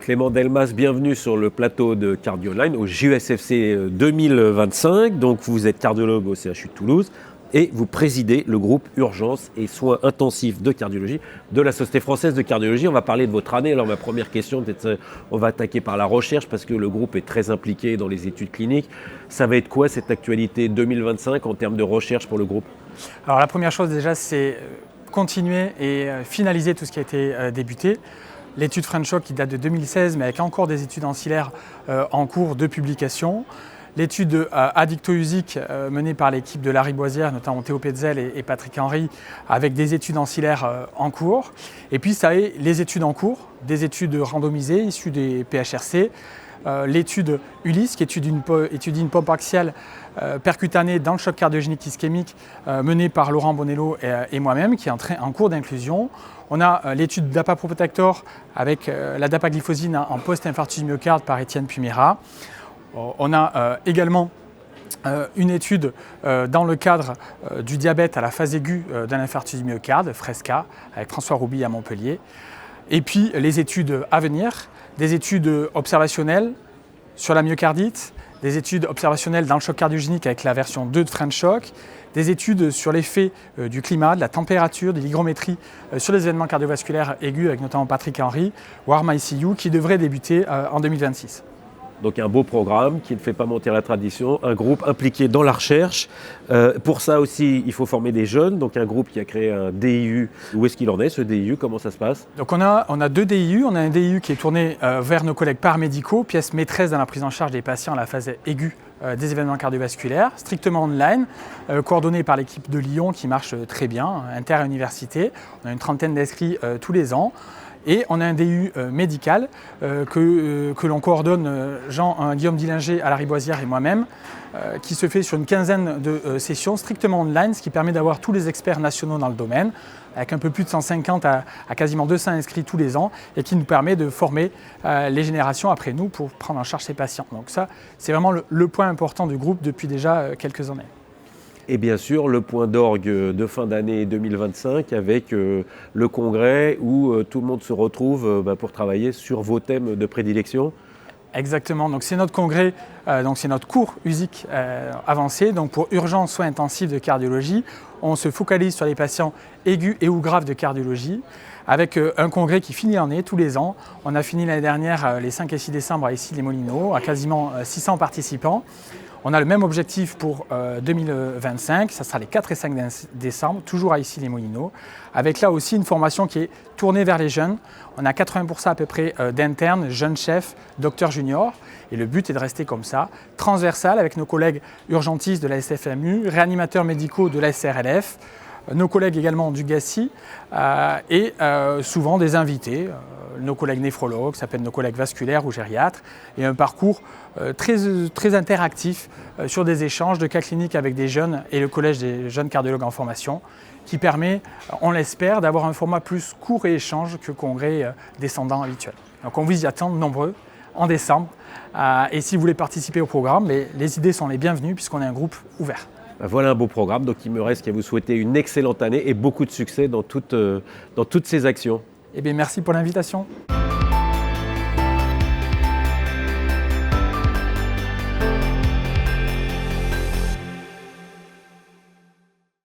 Clément Delmas, bienvenue sur le plateau de Cardio Online au JESFC 2025. Donc vous êtes cardiologue au CHU de Toulouse et vous présidez le groupe Urgences et Soins Intensifs de Cardiologie de la Société Française de Cardiologie. On va parler de votre année. Alors ma première question, peut-être on va attaquer par la recherche parce que le groupe est très impliqué dans les études cliniques. Ça va être quoi cette actualité 2025 en termes de recherche pour le groupe? Alors la première chose déjà, c'est continuer et finaliser tout ce qui a été débuté. L'étude French Shock qui date de 2016, mais avec encore des études ancillaires en cours de publication. L'étude addicto-usique menée par l'équipe de Lariboisière, notamment Théo Petzel et Patrick Henry, avec des études ancillaires en cours. Et puis ça est les études en cours, des études randomisées issues des PHRC. L'étude ULIS, qui étudie une pompe axiale percutanée dans le choc cardiogénique ischémique menée par Laurent Bonello et moi-même, qui est en cours d'inclusion. On a l'étude d'Apaprotector avec la dapagliflozine en post-infarctus du myocarde par Étienne Pumera. On a également une étude dans le cadre du diabète à la phase aiguë d'un infarctus du myocarde, FRESCA, avec François Rouby à Montpellier. Et puis les études à venir, des études observationnelles sur la myocardite, des études observationnelles dans le choc cardiogénique avec la version 2 de French Shock, des études sur l'effet du climat, de la température, de l'hygrométrie sur les événements cardiovasculaires aigus avec notamment Patrick Henry, Warm ICU, qui devrait débuter en 2026. Donc un beau programme qui ne fait pas mentir la tradition, un groupe impliqué dans la recherche. Pour ça aussi, il faut former des jeunes, donc un groupe qui a créé un DIU. Où est-ce qu'il en est ce DIU? Comment ça se passe? Donc on a deux DIU. On a un DIU qui est tourné vers nos collègues paramédicaux, pièce maîtresse dans la prise en charge des patients à la phase aiguë des événements cardiovasculaires, strictement online, coordonné par l'équipe de Lyon qui marche très bien, inter-université. On a une trentaine d'inscrits tous les ans. Et on a un DU médical que l'on coordonne Guillaume Dillinger à Lariboisière et moi-même, qui se fait sur une quinzaine de sessions strictement online, ce qui permet d'avoir tous les experts nationaux dans le domaine, avec un peu plus de 150 à quasiment 200 inscrits tous les ans, et qui nous permet de former les générations après nous pour prendre en charge ces patients. Donc ça, c'est vraiment le point important du groupe depuis déjà quelques années. Et bien sûr, le point d'orgue de fin d'année 2025 avec le congrès où tout le monde se retrouve pour travailler sur vos thèmes de prédilection. Exactement, donc c'est notre congrès, donc c'est notre cours USIC avancé. Donc pour urgence soins intensifs de cardiologie, on se focalise sur les patients aigus et ou graves de cardiologie avec un congrès qui finit l'année tous les ans. On a fini l'année dernière les 5 et 6 décembre à Issy-les-Moulineaux, à quasiment 600 participants. On a le même objectif pour 2025, ça sera les 4 et 5 décembre, toujours à Issy-les-Moulineaux, avec là aussi une formation qui est tournée vers les jeunes. On a 80% à peu près d'internes, jeunes chefs, docteurs juniors, et le but est de rester comme ça, transversal avec nos collègues urgentistes de la SFMU, réanimateurs médicaux de la SRLF, nos collègues également du GACI et souvent des invités, nos collègues néphrologues, ça s'appelle nos collègues vasculaires ou gériatres, et un parcours très interactif sur des échanges de cas cliniques avec des jeunes et le collège des jeunes cardiologues en formation qui permet, on l'espère, d'avoir un format plus court et échange que congrès descendant habituel. Donc on vous y attend nombreux en décembre et si vous voulez participer au programme, les idées sont les bienvenues puisqu'on est un groupe ouvert. Voilà un beau programme, donc il me reste qu'à vous souhaiter une excellente année et beaucoup de succès dans toutes ces actions. Eh bien, merci pour l'invitation.